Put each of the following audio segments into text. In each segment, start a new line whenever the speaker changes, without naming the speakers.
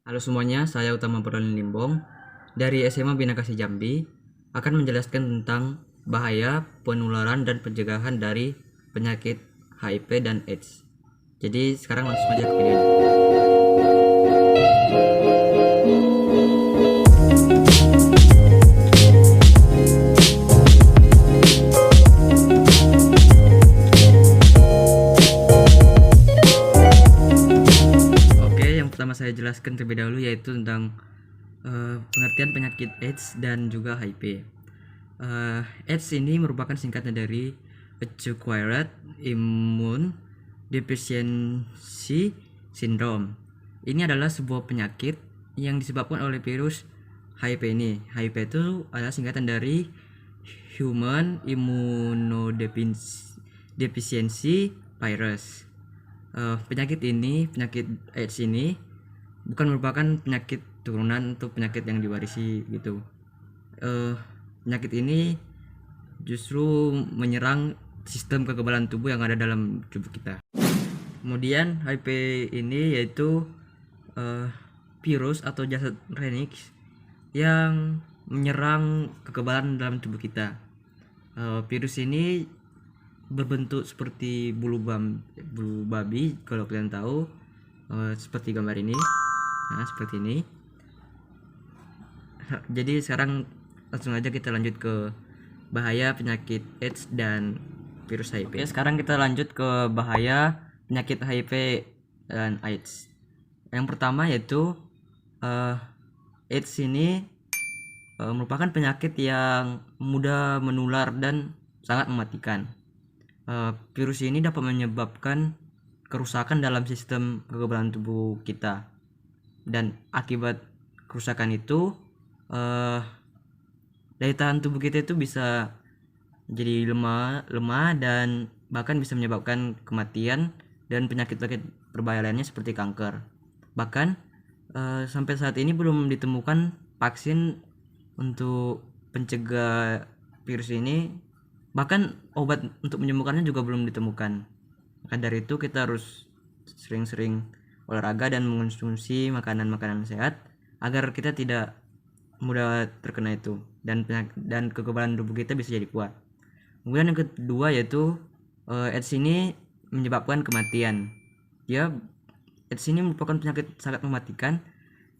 Halo semuanya, saya Utama Perlin Limbong dari SMA Bina Kasih Jambi akan menjelaskan tentang bahaya penularan dan pencegahan dari penyakit HIV dan AIDS. Jadi sekarang langsung aja ke videonya. Oke, yang pertama saya jelaskan terlebih dahulu yaitu tentang pengertian penyakit AIDS dan juga HIV. AIDS ini merupakan singkatan dari Acquired Immune Deficiency Syndrome. Ini adalah sebuah penyakit yang disebabkan oleh virus HIV ini. HIV itu adalah singkatan dari Human Immunodeficiency Virus. Penyakit AIDS ini bukan merupakan penyakit turunan atau penyakit yang diwarisi gitu. Penyakit ini justru menyerang sistem kekebalan tubuh yang ada dalam tubuh kita. Kemudian HIV ini yaitu virus atau jasad Renix yang menyerang kekebalan dalam tubuh kita. Virus ini berbentuk seperti bulu babi kalau kalian tahu, seperti gambar ini. Nah, seperti ini. Jadi sekarang langsung aja kita lanjut ke bahaya penyakit AIDS dan virus HIV. Oke, sekarang kita lanjut ke bahaya penyakit HIV dan AIDS. Yang pertama yaitu AIDS ini merupakan penyakit yang mudah menular dan sangat mematikan. Virus ini dapat menyebabkan kerusakan dalam sistem kekebalan tubuh kita, dan akibat kerusakan itu daya tahan tubuh kita itu bisa jadi lemah dan bahkan bisa menyebabkan kematian dan penyakit-penyakit berbahaya lainnya seperti kanker. Bahkan sampai saat ini belum ditemukan vaksin untuk pencegah virus ini. Bahkan obat untuk menyembuhkannya juga belum ditemukan. Maka dari itu kita harus sering-sering olahraga dan mengonsumsi makanan-makanan sehat agar kita tidak mudah terkena itu, dan kekebalan tubuh kita bisa jadi kuat. Kemudian yang kedua yaitu AIDS ini menyebabkan kematian. AIDS ini merupakan penyakit sangat mematikan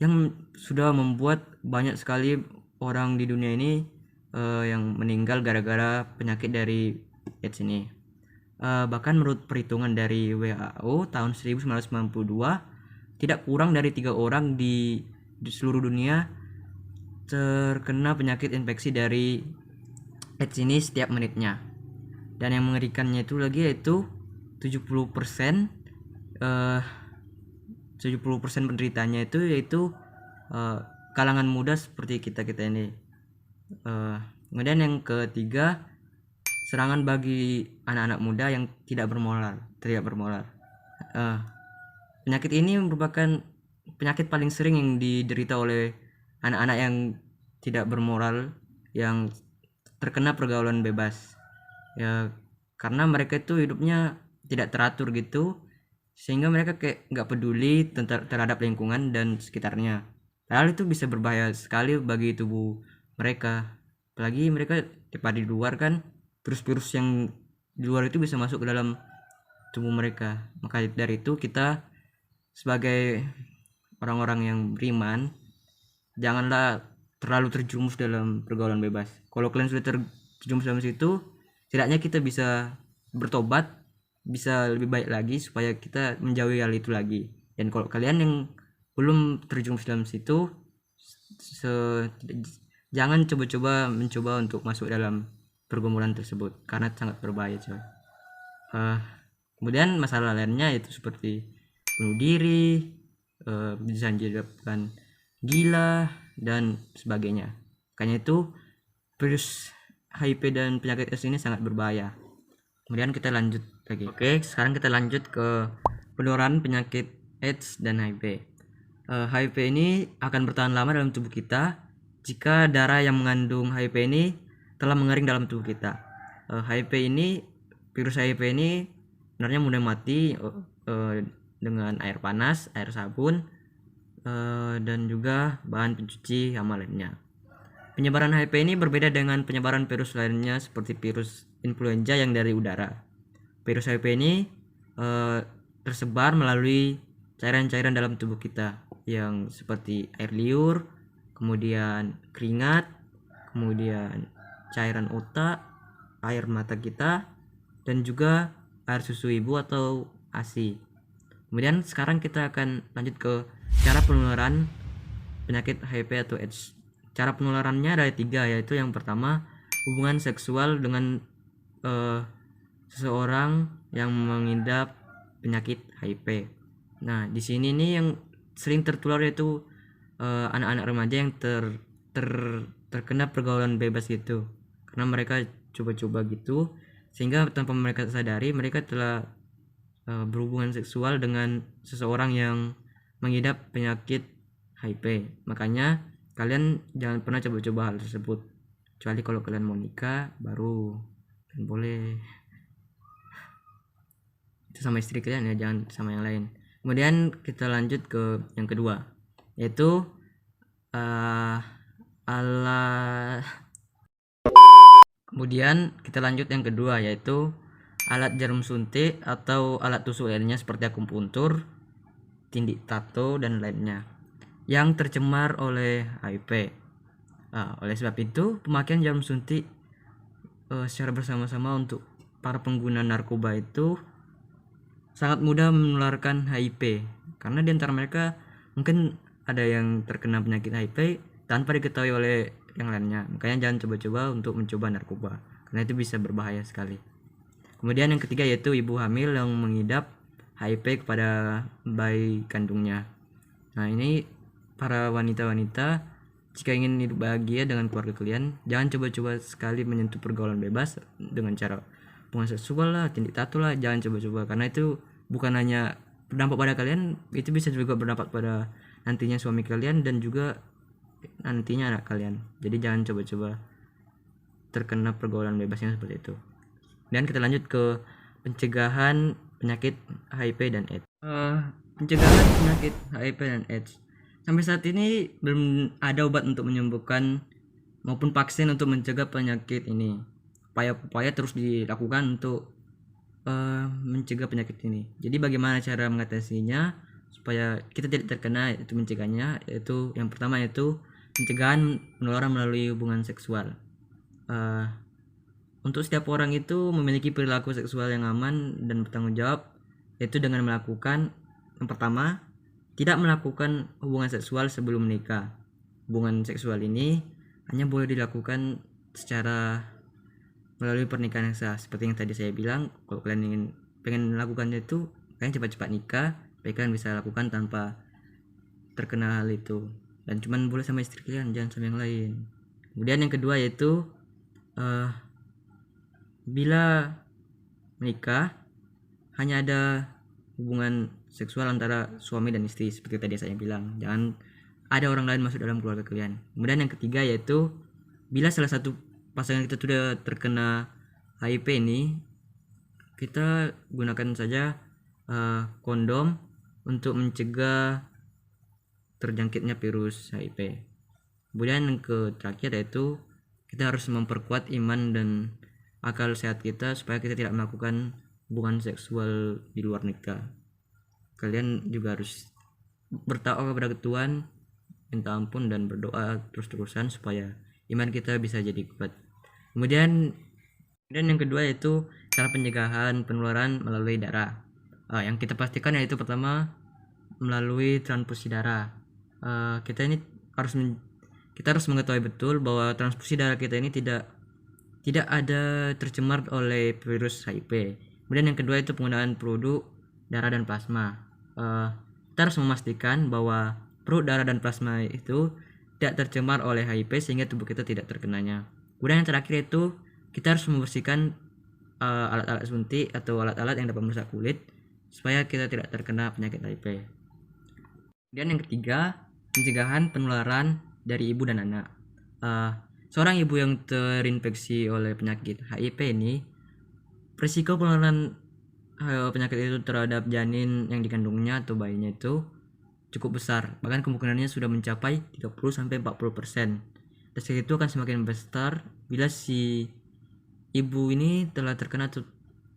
yang sudah membuat banyak sekali orang di dunia ini yang meninggal gara-gara penyakit dari AIDS ini. Bahkan menurut perhitungan dari WHO tahun 1992, tidak kurang dari 3 orang di seluruh dunia terkena penyakit infeksi dari AIDS ini setiap menitnya. Dan yang mengerikannya itu lagi yaitu 70% 70% penderitanya itu yaitu kalangan muda seperti kita ini. Kemudian yang ketiga, serangan bagi anak-anak muda yang tidak bermoral. Penyakit ini merupakan penyakit paling sering yang diderita oleh anak-anak yang tidak bermoral, yang terkena pergaulan bebas. Ya, karena mereka itu hidupnya tidak teratur gitu, sehingga mereka kayak nggak peduli terhadap lingkungan dan sekitarnya. Padahal itu bisa berbahaya sekali bagi tubuh mereka. Apalagi mereka tiap di luar kan, virus-virus yang di luar itu bisa masuk ke dalam tubuh mereka. Maka dari itu kita sebagai orang-orang yang beriman, janganlah terlalu terjerumus dalam pergaulan bebas. Kalau kalian sudah terjerumus dalam situ, setidaknya kita bisa bertobat, bisa lebih baik lagi supaya kita menjauhi hal itu lagi. Dan kalau kalian yang belum terjerumus dalam situ, jangan mencoba untuk masuk dalam pergumulan tersebut karena sangat berbahaya, coy. Kemudian masalah lainnya itu seperti bunuh diri, bisa menyebabkan gila dan sebagainya. Makanya itu virus HIV dan penyakit AIDS ini sangat berbahaya. Kemudian kita lanjut lagi. Oke, sekarang kita lanjut ke penularan penyakit AIDS dan HIV. HIV ini akan bertahan lama dalam tubuh kita jika darah yang mengandung HIV ini telah mengering dalam tubuh kita. Virus HIV ini sebenarnya mudah mati dengan air panas, air sabun, dan juga bahan pencuci hama lainnya. Penyebaran HIV ini berbeda dengan penyebaran virus lainnya seperti virus influenza yang dari udara. Virus HIV ini tersebar melalui cairan-cairan dalam tubuh kita yang seperti air liur, kemudian keringat, kemudian cairan otak, air mata kita, dan juga air susu ibu atau ASI. Kemudian sekarang kita akan lanjut ke cara penularan penyakit HIV atau AIDS. Cara penularannya ada 3, yaitu yang pertama hubungan seksual dengan seseorang yang mengidap penyakit HIV. Nah, di sini nih yang sering tertular yaitu anak-anak remaja yang terkena pergaulan bebas gitu, karena mereka coba-coba gitu, sehingga tanpa mereka sadari mereka telah berhubungan seksual dengan seseorang yang mengidap penyakit HIV. Makanya kalian jangan pernah coba-coba hal tersebut, kecuali kalau kalian mau nikah baru dan boleh itu sama istri kalian ya, jangan sama yang lain. Kemudian kita lanjut ke yang kedua, yaitu alat. Kemudian kita lanjut yang kedua, yaitu alat jarum suntik atau alat tusuk lainnya seperti akupuntur, tindik tato dan lainnya yang tercemar oleh HIV. Oleh sebab itu, pemakaian jarum suntik secara bersama-sama untuk para pengguna narkoba itu sangat mudah menularkan HIV, karena di antara mereka mungkin ada yang terkena penyakit HIV tanpa diketahui oleh yang lainnya. Makanya jangan coba-coba untuk mencoba narkoba, karena itu bisa berbahaya sekali. Kemudian yang ketiga yaitu ibu hamil yang mengidap HIV kepada bayi kandungnya. Nah, ini para wanita-wanita, jika ingin hidup bahagia dengan keluarga kalian, jangan coba-coba sekali menyentuh pergaulan bebas dengan cara hubungan seksual lah, tindik tato lah, jangan coba-coba, karena itu bukan hanya berdampak pada kalian, itu bisa juga berdampak pada nantinya suami kalian dan juga nantinya anak kalian. Jadi jangan coba-coba terkena pergaulan bebasnya seperti itu. Dan kita lanjut ke pencegahan penyakit HIV dan AIDS. Pencegahan penyakit HIV dan AIDS. Sampai saat ini belum ada obat untuk menyembuhkan maupun vaksin untuk mencegah penyakit ini. Upaya-upaya terus dilakukan untuk mencegah penyakit ini. Jadi bagaimana cara mengatasinya supaya kita tidak terkena, itu mencegahnya, yaitu yang pertama yaitu pencegahan penularan melalui hubungan seksual. Untuk setiap orang itu memiliki perilaku seksual yang aman dan bertanggung jawab, yaitu dengan melakukan yang pertama, tidak melakukan hubungan seksual sebelum menikah. Hubungan seksual ini hanya boleh dilakukan secara melalui pernikahan yang sah. Seperti yang tadi saya bilang, kalau kalian pengen melakukannya itu, kalian cepat-cepat nikah, supaya kalian bisa lakukan tanpa terkena hal itu. Dan cuman boleh sama istri kalian, jangan sama yang lain. Kemudian yang kedua yaitu bila menikah hanya ada hubungan seksual antara suami dan istri, seperti tadi saya bilang, jangan ada orang lain masuk dalam keluarga kalian. Kemudian yang ketiga yaitu bila salah satu pasangan kita sudah terkena HIV ini, kita gunakan saja kondom untuk mencegah terjangkitnya virus HIV. Kemudian yang terakhir yaitu kita harus memperkuat iman dan akal sehat kita supaya kita tidak melakukan hubungan seksual di luar nikah. Kalian juga harus bertakwa kepada Tuhan, minta ampun dan berdoa terus-terusan supaya iman kita bisa jadi kuat. Kemudian yang kedua yaitu cara pencegahan penularan melalui darah. Yang kita pastikan yaitu pertama melalui transfusi darah. Kita harus mengetahui betul bahwa transfusi darah kita ini tidak ada tercemar oleh virus HIV. Kemudian yang kedua itu penggunaan produk darah dan plasma. Kita harus memastikan bahwa produk darah dan plasma itu tidak tercemar oleh HIV sehingga tubuh kita tidak terkenanya. Kemudian yang terakhir itu kita harus membersihkan alat-alat suntik atau alat-alat yang dapat merusak kulit supaya kita tidak terkena penyakit HIV. Kemudian yang ketiga, pencegahan penularan dari ibu dan anak. Seorang ibu yang terinfeksi oleh penyakit HIV ini, risiko penularan penyakit itu terhadap janin yang dikandungnya atau bayinya itu cukup besar, bahkan kemungkinannya sudah mencapai 30-40%. Resiko itu akan semakin besar bila si ibu ini telah terkena atau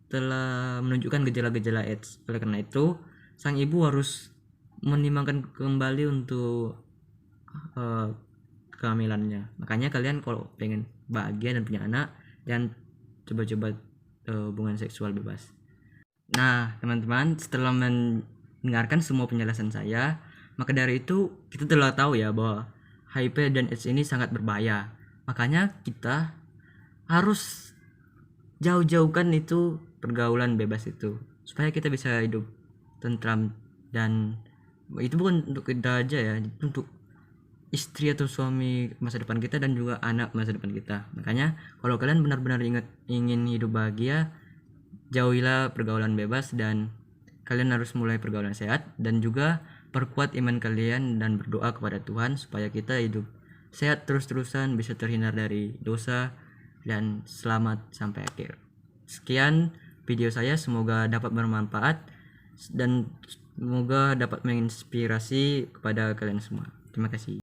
telah menunjukkan gejala-gejala AIDS. Oleh karena itu, sang ibu harus menimbangkan kembali untuk kehamilannya. Makanya kalian kalau pengen bahagia dan punya anak, jangan coba-coba hubungan seksual bebas. Nah, teman-teman, setelah mendengarkan semua penjelasan saya, maka dari itu kita telah tahu ya bahwa HIV dan AIDS ini sangat berbahaya. Makanya kita harus jauh-jauhkan itu pergaulan bebas itu, supaya kita bisa hidup tentram. Dan itu bukan untuk kita aja ya, itu untuk istri atau suami masa depan kita dan juga anak masa depan kita. Makanya kalau kalian benar-benar ingin hidup bahagia, jauhilah pergaulan bebas dan kalian harus mulai pergaulan sehat, dan juga perkuat iman kalian dan berdoa kepada Tuhan supaya kita hidup sehat terus-terusan, bisa terhindar dari dosa dan selamat sampai akhir. Sekian video saya, semoga dapat bermanfaat dan semoga dapat menginspirasi kepada kalian semua. Terima kasih.